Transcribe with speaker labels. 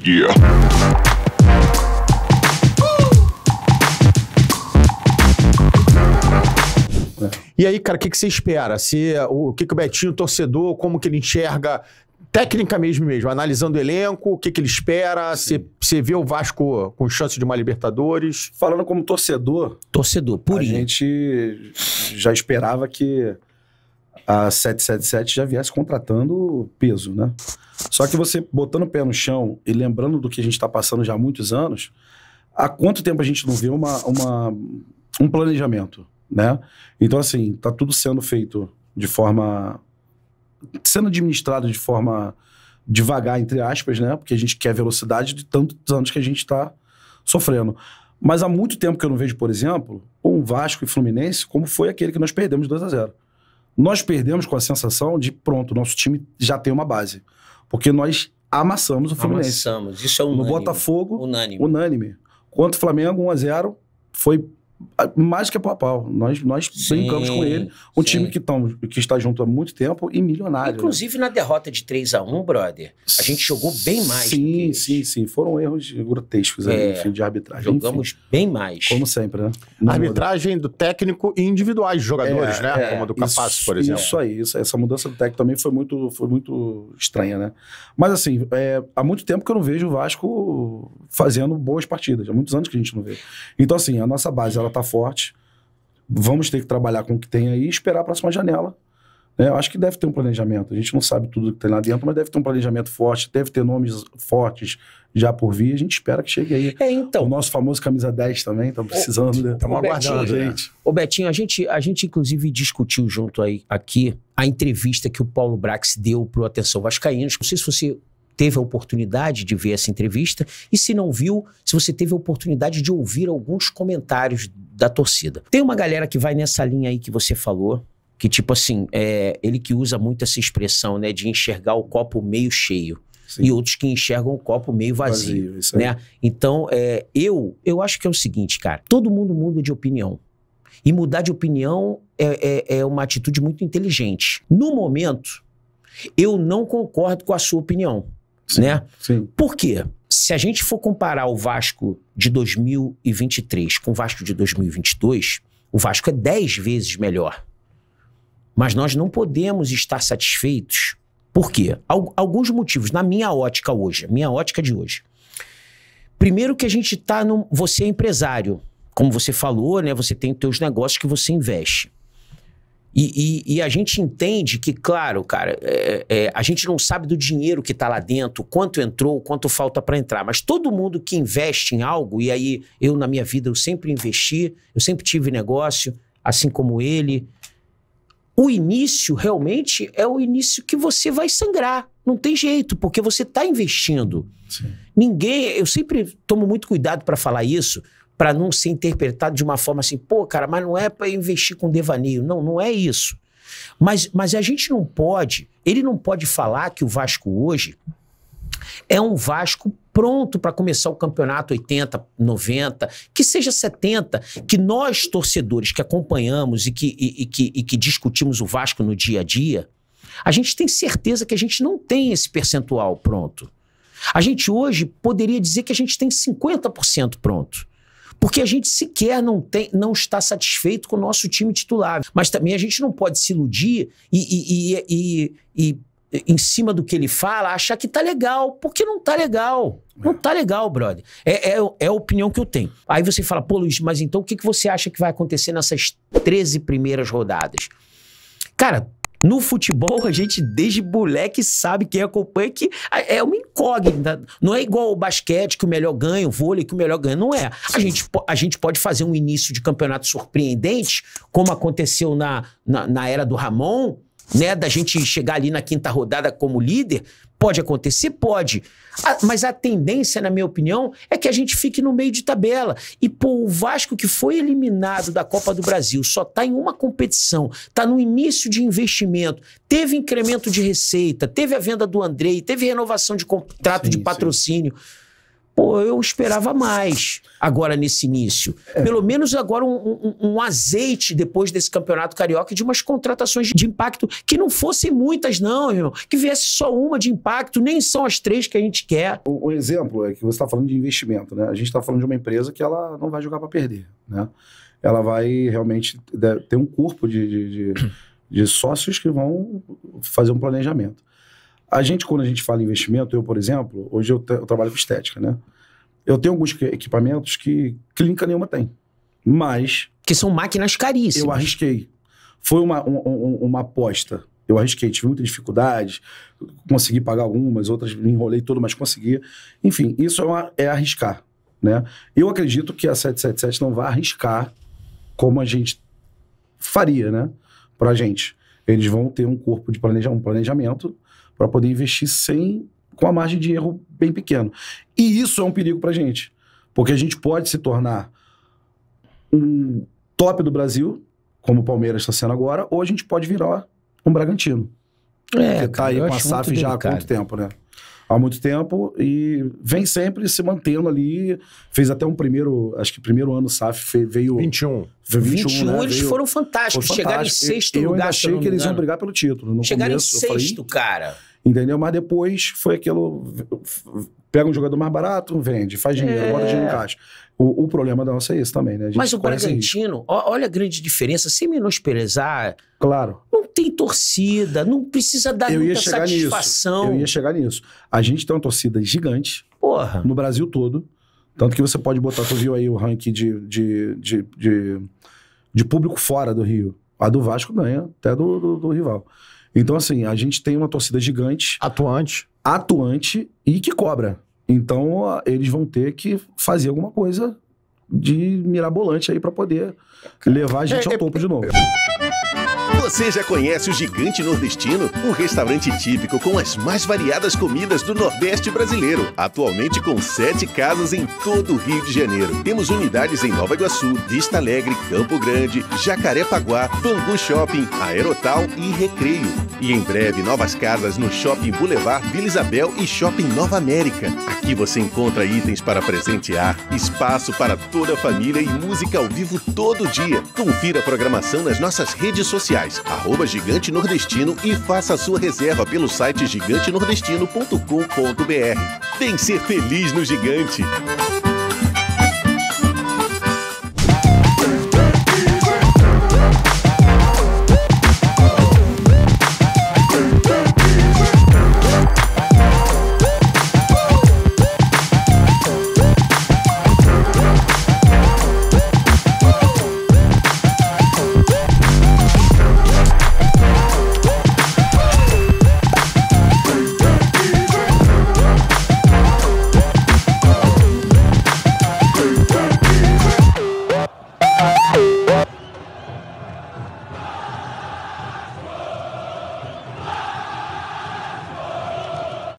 Speaker 1: Yeah.
Speaker 2: E aí, cara, o que você espera? O que o Betinho, torcedor, como que ele enxerga, técnica mesmo, analisando o elenco, o que ele espera? Você vê o Vasco com chance de uma Libertadores?
Speaker 3: Falando como torcedor...
Speaker 4: Torcedor, purinho.
Speaker 3: A gente já esperava que a 777 já viesse contratando peso, né? Só que você botando o pé no chão e lembrando do que a gente está passando já há muitos anos, há quanto tempo a gente não vê um planejamento, né? Então, assim, tá tudo sendo feito de forma... sendo administrado de forma devagar, entre aspas, né? Porque a gente quer velocidade de tantos anos que a gente tá sofrendo. Mas há muito tempo que eu não vejo, por exemplo, um Vasco e Fluminense como foi aquele que nós perdemos 2-0. Nós perdemos com a sensação de, pronto, nosso time já tem uma base. Porque nós amassamos o Fluminense.
Speaker 4: Amassamos, isso é unânime.
Speaker 3: No Botafogo,
Speaker 4: unânime.
Speaker 3: Contra o Flamengo, 1-0, foi mais que pau a pau. Nós brincamos com ele. Um time que está junto há muito tempo e milionário.
Speaker 4: Inclusive, né? Na derrota de 3-1, brother, a gente jogou bem mais.
Speaker 3: Sim. Foram erros grotescos aí, enfim, de arbitragem.
Speaker 4: Jogamos bem mais.
Speaker 3: Como sempre, né?
Speaker 2: A arbitragem do técnico e individuais de jogadores, né? Como a do Capasso, por exemplo.
Speaker 3: Isso aí. Essa mudança do técnico também foi muito estranha, né? Mas, assim, há muito tempo que eu não vejo o Vasco fazendo boas partidas. Há muitos anos que a gente não vê. Então, assim, a nossa base, ela tá forte, vamos ter que trabalhar com o que tem aí e esperar a próxima janela. Eu acho que deve ter um planejamento, a gente não sabe tudo que tem lá dentro, mas deve ter um planejamento forte, deve ter nomes fortes já por vir, a gente espera que chegue aí.
Speaker 4: Então,
Speaker 3: o nosso famoso camisa 10 também, estamos precisando, né?
Speaker 2: Estamos aguardando,
Speaker 3: gente.
Speaker 4: Ô Betinho, a gente inclusive discutiu junto aqui a entrevista que o Paulo Brax deu pro Atenção Vascaínos. Não sei se você teve a oportunidade de ver essa entrevista, e se não viu, se você teve a oportunidade de ouvir alguns comentários da torcida. Tem uma galera que vai nessa linha aí que você falou, que tipo assim, ele que usa muito essa expressão, né, de enxergar o copo meio cheio. Sim. E outros que enxergam o copo meio vazio,
Speaker 3: isso aí.
Speaker 4: Né? Então, eu acho que é o seguinte, cara, todo mundo muda de opinião. E mudar de opinião é uma atitude muito inteligente. No momento, eu não concordo com a sua opinião.
Speaker 3: Sim,
Speaker 4: né?
Speaker 3: Sim.
Speaker 4: Por quê? Se a gente for comparar o Vasco de 2023 com o Vasco de 2022, o Vasco é 10 vezes melhor. Mas nós não podemos estar satisfeitos. Por quê? Alguns motivos, na minha ótica hoje, minha ótica de hoje. Primeiro que a gente tá você é empresário. Como você falou, né? Você tem os teus negócios que você investe. E a gente entende que, claro, cara, a gente não sabe do dinheiro que tá lá dentro, quanto entrou, quanto falta para entrar, mas todo mundo que investe em algo, e aí eu na minha vida eu sempre investi, eu sempre tive negócio, assim como ele, o início realmente é o início que você vai sangrar, não tem jeito, porque você tá investindo.
Speaker 3: Sim.
Speaker 4: Eu sempre tomo muito cuidado para falar isso, para não ser interpretado de uma forma assim, pô, cara, mas não é para investir com devaneio. Não, não é isso. Mas a gente não pode, ele não pode falar que o Vasco hoje é um Vasco pronto para começar o campeonato 80, 90, que seja 70, que nós, torcedores que acompanhamos e que discutimos o Vasco no dia a dia, a gente tem certeza que a gente não tem esse percentual pronto. A gente hoje poderia dizer que a gente tem 50% pronto. Porque a gente sequer não está satisfeito com o nosso time titular. Mas também a gente não pode se iludir e em cima do que ele fala, achar que tá legal. Porque não tá legal. Não tá legal, brother. É a opinião que eu tenho. Aí você fala, pô, Luiz, mas então o que você acha que vai acontecer nessas 13 primeiras rodadas? Cara, no futebol, a gente desde moleque sabe, quem acompanha, que é uma incógnita. Não é igual o basquete, que o melhor ganha, o vôlei, que o melhor ganha. Não é. A gente pode fazer um início de campeonato surpreendente, como aconteceu na era do Ramon, né? Da gente chegar ali na quinta rodada como líder. Pode acontecer? Pode. Mas a tendência, na minha opinião, é que a gente fique no meio de tabela. E, pô, o Vasco, que foi eliminado da Copa do Brasil, só tá em uma competição, tá no início de investimento, teve incremento de receita, teve a venda do Andrei, teve renovação de contrato de patrocínio. Pô, eu esperava mais agora nesse início. Pelo menos agora um azeite depois desse campeonato carioca de umas contratações de impacto que não fossem muitas não, irmão. Que viesse só uma de impacto, nem são as 3 que a gente quer.
Speaker 3: Um exemplo é que você está falando de investimento, né? A gente está falando de uma empresa que ela não vai jogar para perder, né? Ela vai realmente ter um corpo de sócios que vão fazer um planejamento. Quando a gente fala em investimento, eu, por exemplo, hoje eu trabalho com estética, né? Eu tenho alguns equipamentos que clínica nenhuma tem, mas...
Speaker 4: Que são máquinas caríssimas.
Speaker 3: Eu arrisquei. Foi uma aposta. Eu arrisquei, tive muita dificuldade, consegui pagar algumas, outras me enrolei tudo, mas consegui. Enfim, isso é arriscar, né? Eu acredito que a 777 não vai arriscar como a gente faria, né? Pra gente. Eles vão ter um corpo de planejamento para poder investir com a margem de erro bem pequeno. E isso é um perigo pra gente, porque a gente pode se tornar um top do Brasil, como o Palmeiras está sendo agora, ou a gente pode virar um Bragantino. Que tá aí com a SAF já há quanto tempo, né? Há muito tempo e vem sempre se mantendo ali. Fez até acho que primeiro ano SAF veio...
Speaker 2: 21.
Speaker 3: 21, né?
Speaker 4: Eles foram fantásticos. Chegaram em sexto lugar.
Speaker 3: Eu ainda achei que eles iam brigar pelo título. No
Speaker 4: chegaram
Speaker 3: começo,
Speaker 4: em sexto, cara.
Speaker 3: Entendeu? Mas depois foi aquilo... Pega um jogador mais barato, vende, faz dinheiro, bota dinheiro no caixa. O problema da nossa é esse também, né?
Speaker 4: Mas o Bragantino, olha a grande diferença, sem menosprezar.
Speaker 3: Claro.
Speaker 4: Não tem torcida, não precisa dar muita satisfação.
Speaker 3: Eu ia chegar nisso. A gente tem uma torcida gigante.
Speaker 4: Porra.
Speaker 3: No Brasil todo. Tanto que você pode botar, tu viu aí o ranking de público fora do Rio. A do Vasco ganha até do rival. Então, assim, a gente tem uma torcida gigante. Atuante e que cobra. Então, eles vão ter que fazer alguma coisa de mirabolante aí para poder levar a gente ao topo de novo.
Speaker 1: Você já conhece o Gigante Nordestino? Um restaurante típico com as mais variadas comidas do Nordeste brasileiro. Atualmente com 7 casas em todo o Rio de Janeiro. Temos unidades em Nova Iguaçu, Vista Alegre, Campo Grande, Jacarepaguá, Bangu Shopping, Aerotal e Recreio. E em breve novas casas no Shopping Boulevard Vila Isabel e Shopping Nova América. Aqui você encontra itens para presentear, espaço para toda a família e música ao vivo todo dia. Confira a programação nas nossas redes sociais. @Gigante Nordestino e faça a sua reserva pelo site gigantenordestino.com.br. Vem ser feliz no Gigante!